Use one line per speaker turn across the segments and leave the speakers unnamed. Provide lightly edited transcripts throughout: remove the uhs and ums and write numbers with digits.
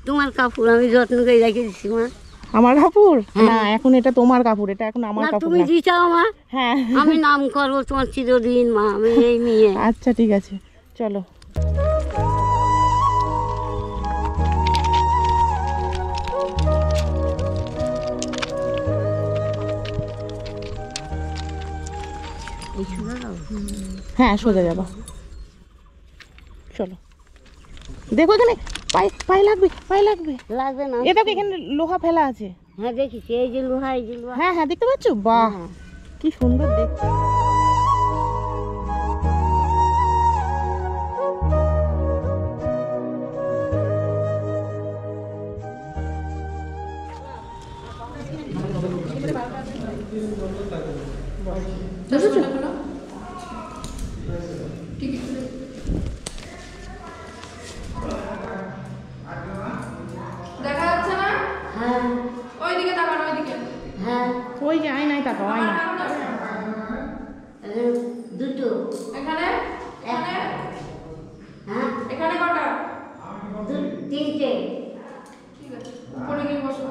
তোমার কাপড় আমি যত্ন করে রেখে দিচ্ছি মা।
আমার কাপড় না, এখন এটা তোমার কাপড়, এটা এখন আমার কাপড়।
তুমি দিছাও মা।
হ্যাঁ,
আমি নাম করবো তোমার চিরদিন মা, আমি এই মেয়ে।
আচ্ছা ঠিক আছে, চলো। হ্যাঁ সোজা যাবা, চলো। দেখো এখানে পায়ে লাগবে, পায়ে লাগবে।
লাগবে না,
এ দেখো এখানে লোহা ফেলা আছে।
হ্যাঁ দেখিস, এই যে লোহা, এই যে লোহা।
হ্যাঁ হ্যাঁ দেখতে পাচ্ছ, বাহ কি সুন্দর দেখতে।
দেখা যাচ্ছে না?
হ্যাঁ
ওইদিকে তাকান, ওইদিকে।
হ্যাঁ
ওই যে আয়নায় তাকাও, আয়না।
দুটো।
এখানে এখানে
হ্যাঁ
এখানে কটা?
তিনটে।
ঠিক আছে, উপরে গিয়ে বসো।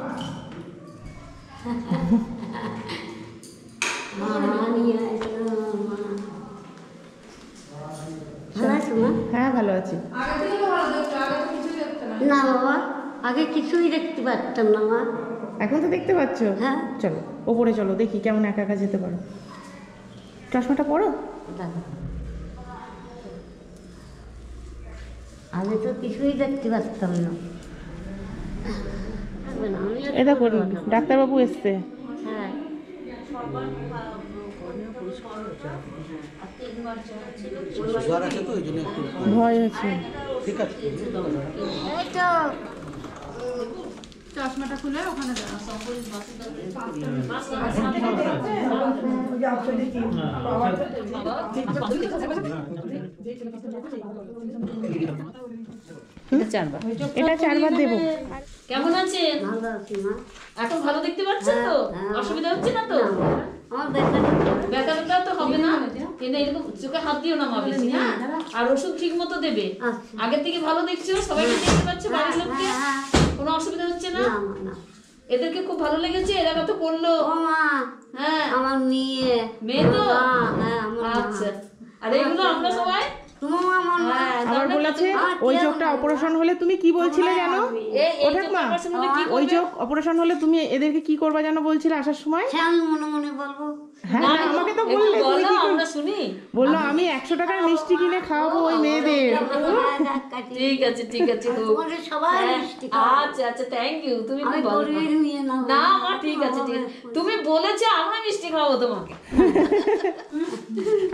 মা নিয়ে আসলো মা। ভালো আছো মা?
হ্যাঁ ভালো আছি।
আগে থেকে তো ভালো দেখছো, আগে তো কিছুই দেখতে না।
না বাবা, আগে কিছুই দেখতে পারতাম না মা।
এখন তো দেখতে পাচ্ছ।
হ্যাঁ
চলো ওপরে চলো, দেখি কেমন একা একা যেতে পারো। চশমাটা পরো।
আগে তো কিছুই দেখতে পারতাম না।
এ দেখো ডাক্তারবাবু এসছে।
হ্যাঁ
ভয় আছে।
ঠিক আছে,
এই তো
চশমাটা খুলে ওখানে দাও।
এটা 4 বার দেবো।
কেমন আছেন?
ভালো আছি মা।
এখন ভালো দেখতে পাচ্ছেন তো? অসুবিধা হচ্ছে না তো?
আমার ব্যথা
ব্যথা তো হবে না, কিন্তু এরকম চোখে হাত দিও না মা বেশি, হ্যাঁ? আর ওষুধ ঠিক মতো দেবে। আগের থেকে ভালো দেখছো, সবাইকে দেখতে পাচ্ছ, বাড়ির লোককে কোনো অসুবিধা হচ্ছে না?
না।
এদেরকে খুব ভালো লেগেছে, এরা কত বললো।
ও মা,
হ্যাঁ
আমার মেয়ে।
মেয়ে তো?
হ্যাঁ আমার
আচ্ছা, আর এইগুলো আমরা সবাই
আবার বলেছে ওই চোখটা অপারেশন হলে তুমি কি বলছিলে জানো? ওঠাক মা, ওই চোখ অপারেশন হলে তুমি এদেরকে কি করবা জানো বলছিলে আসার সময়?
মনে মনে বলবো।
হ্যাঁ আমাকে তো বললে,
আমরা শুনি।
বললো আমি 100 টাকার মিষ্টি কিনে খাওয়াবো ওই মেয়েদের।
ঠিক আছে ঠিক আছে, আচ্ছা আচ্ছা, থ্যাংক ইউ। তুমি খুব ভালো। না মা ঠিক আছে ঠিক আছে, তুমি বলেছো আমরা মিষ্টি খাওয়াবো তোমাকে।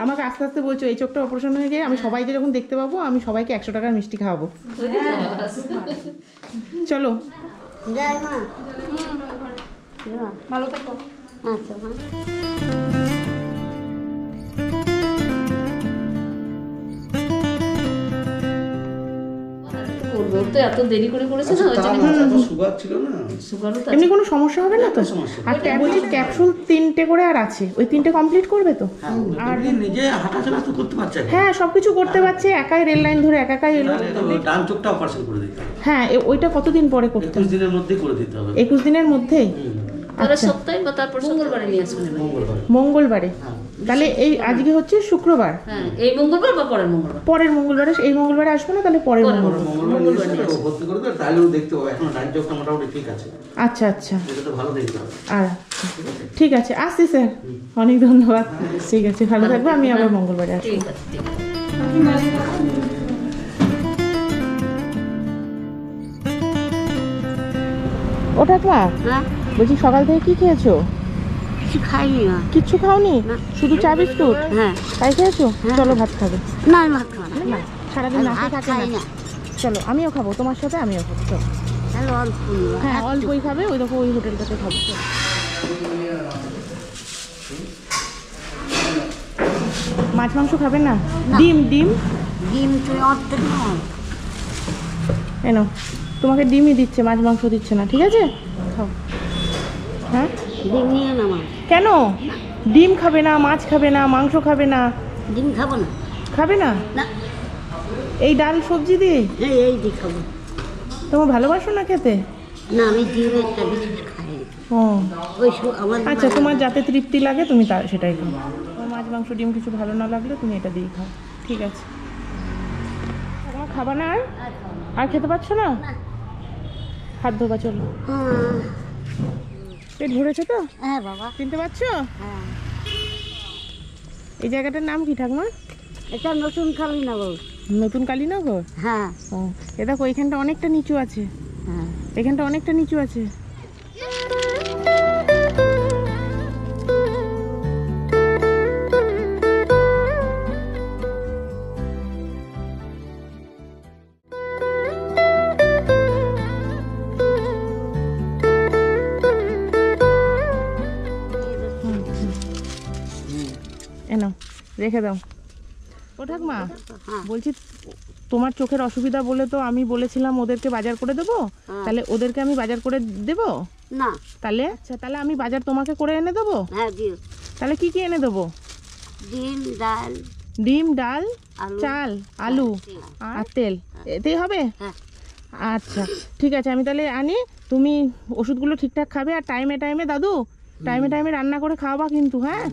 আমাকে আস্তে আস্তে বলছো এই চোখটা অপারেশন হয়ে গিয়ে আমি সবাইকে যখন দেখতে পাবো আমি সবাইকে 100 টাকার মিষ্টি খাওয়াবো। চলো
যাই মা।
ভালো থেকো।
আচ্ছা মা।
তো এত দেরি করে করেছে না, ওই জন্য
সুগার ছিল না।
সুগারও তো
এমনি কোনো সমস্যা হবে না তো? আর বলছি ক্যাপসুল 3টে করে আর আছে, ওই 3টে কমপ্লিট করবে তো?
আর নিজে হাঁটাচলা তো করতে পারছে,
হ্যাঁ সবকিছু করতে পারছে, একাই রেল লাইন ধরে একাই এলো।
ডান চোখটা অপারেশন করে দিতে হবে।
হ্যাঁ ওইটা কতদিন পরে করতে?
21 দিনের মধ্যে করে দিতে হবে।
21 দিনের মধ্যেই?
তাহলে সপ্তাহে বা তারপর মঙ্গলবারে নিয়ে আসবেন।
মঙ্গলবারে? তাহলে এই আজকে হচ্ছে শুক্রবার,
হ্যাঁ এই মঙ্গলবার বা পরের মঙ্গলবার?
পরের মঙ্গলবারে। এই মঙ্গলবারে আসবো না, তাহলে পরের মঙ্গলবার
ভর্তি করে দেবে, তাহলেও দেখতে হবে। এখন ডান চোখটা মোটামুটি ঠিক আছে।
আচ্ছা আচ্ছা,
এটা তো ভালো দেখতে হবে।
ঠিক আছে, আসছি স্যার, অনেক ধন্যবাদ। ঠিক আছে, ভালো থাকবো, আমি আবার মঙ্গলবারে আসবো।
ঠিক আছে ঠিক আছে।
ওটা মা,
হ্যাঁ
বলছি সকাল থেকে কি খেয়েছো?
কিছু খাইনি মা।
কিচ্ছু খাওনি? শুধু চা বিস্কুট?
হ্যাঁ।
তাই খেয়েছো? চলো ভাত খাবে।
না আমি ভাত খাবো না।
না সারাদিন না খেয়ে থাকে না। চলো আমিও খাবো তোমার সাথে, আমিও খাবো। চলো।
তাহলে অল্প।
হ্যাঁ অল্পই খাবে, ওই দেখো ওই হোটেলটাতে খাবো। মাছ মাংস খাবে না? ডিম ডিম
ডিম তুই অর্ধেক নয়।
এনো তোমাকে ডিমই দিচ্ছে, মাছ মাংস দিচ্ছে না, ঠিক আছে খাও। হ্যাঁ
ডিম নিয়ে না মা।
কেন? ডিম খাবে না, মাছ খাবে না, মাংস খাবে না?
ডিম খাবো না।
খাবে না?
না
এই ডাল সবজি দিয়ে?
এই দিয়ে খাবো।
তোমার ভালোবাসো না খেতে?
না, আমি ডিম একটা বিস্কুট খাই।
ও
ওই আমার
আচ্ছা, তোমার যাতে তৃপ্তি লাগে তুমি তার সেটাই খাও। তোমার মাছ মাংস ডিম কিছু ভালো না লাগলে তুমি এটা দিয়েই খাও, ঠিক আছে? তোমার খাবা না আর খেতে পাচ্ছ না? হাত ধোবা, চলো। পেট ভরেছে তো?
হ্যাঁ বাবা।
চিনতে পারছো?
হ্যাঁ।
এই জায়গাটার নাম কি ঠাকুমা?
এটা নতুন কালীনগর।
নতুন কালীনগর?
হ্যাঁ।
ও এ দেখো, এখানটা অনেকটা নিচু আছে।
হ্যাঁ।
এখানটা অনেকটা নিচু আছে। এনো রেখে দাও। ও ঠাকুমা, বলছি তোমার চোখের অসুবিধা বলে তো আমি বলেছিলাম ওদেরকে বাজার করে দেবো, তাহলে ওদেরকে আমি বাজার করে দেবো
না?
তাহলে আচ্ছা, তাহলে আমি বাজার তোমাকে করে এনে দেবো।
হ্যাঁ দিও।
তাহলে কি কি এনে দেবো?
ডিম, ডাল,
ডিম, ডাল,
আলু,
চাল, আলু আর তেল, এতেই হবে?
হ্যাঁ।
আচ্ছা ঠিক আছে, আমি তাহলে আনি। তুমি ওষুধগুলো ঠিকঠাক খাবে আর টাইমে টাইমে দাদু টাইমে টাইমে রান্না করে খাওয়াবা কিন্তু, হ্যাঁ?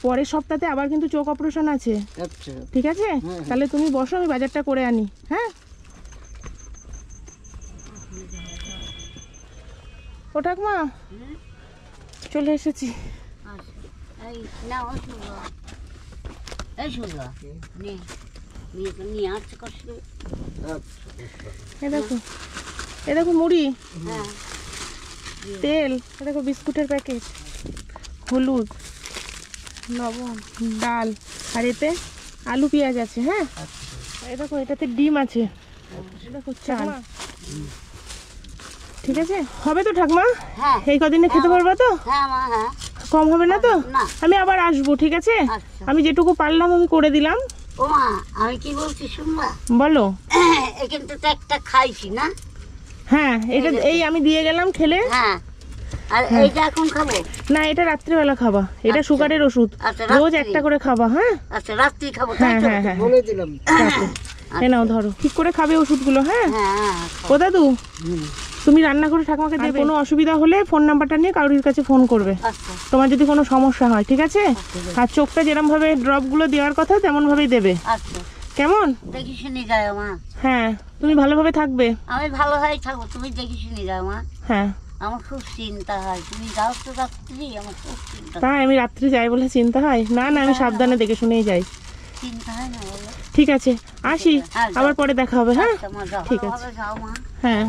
পরের সপ্তাহে আবার কিন্তু চোখ অপারেশন আছে।
আচ্ছা
ঠিক আছে, তাহলে তুমি বসো, আমি বাজারটা করে আনি। হ্যাঁ, ও ঠাকুমা চলে এসেছি।
এই না ওষুধ, এই শুধু নে নিয়ে আসছে কষ্ট।
এ দেখো মুড়ি,
হ্যাঁ।
তেল, এ দেখো বিস্কুটের প্যাকেট, হলুদ, লবণ, ডাল, আর এতে আলু পেঁয়াজ আছে। হ্যাঁ, এ দেখো এটাতে ডিম আছে, এ দেখো চাল। ঠিক আছে, হবে তো ঠাকুমা?
হ্যাঁ।
এই কদিনে খেতে পারবা তো?
হ্যাঁ মা। হ্যাঁ।
কম হবে না তো?
না।
আমি আবার আসবো, ঠিক আছে?
আচ্ছা।
আমি যেটুকু পারলাম আমি করে দিলাম।
ও মা, আমি কি বলছি শুনবা?
বলো।
এখান থেকে একটা খাইছি না?
হ্যাঁ, এটা এই আমি দিয়ে গেলাম, খেলে।
হ্যাঁ। আর এইটা এখন খাবো
না, এটা রাত্রিবেলা খাবা, এটা সুগারের ওষুধ,
আচ্ছা,
রোজ
রাত্রি।
একটা করে খাবা। হ্যাঁ
আচ্ছা, রাত্রি খাবো।
হ্যাঁ হ্যাঁ হ্যাঁ,
বলে দিলাম।
এ নাও ধরো, ঠিক করে খাবে ওষুধগুলো। হ্যাঁ
হ্যাঁ।
ও দাদু, তুমি রান্না করে ঠাকুমাকে দেবে। কোনো অসুবিধা হলে ফোন নাম্বারটা নিয়ে কারোর কাছে ফোন করবে,
আচ্ছা।
তোমার যদি কোনো সমস্যা হয়, ঠিক আছে? আর চোখটা যেরকম ভাবে ড্রপগুলো দেওয়ার কথা তেমন ভাবেই দেবে,
আচ্ছা।
কেমন?
দেখি শুনি যায় মা।
হ্যাঁ, তুমি ভালোভাবে থাকবে।
আমি ভালো হয়ে থাকবো, তুমি দেখি শুনি যাও মা।
হ্যাঁ,
আমার খুব চিন্তা হয়, তুমি যাও তো রাত্রি, আমার খুব চিন্তা
তাই আমি রাত্রে যাই বলে চিন্তা হয়? না না, আমি সাবধানে দেখে শুনেই যাই।
চিন্তা হয় না বলো?
ঠিক আছে, আসি, আবার পরে দেখা হবে। হ্যাঁ
আচ্ছা মা, যাও
ঠিক আছে।
ভালোভাবে যাও মা।
হ্যাঁ।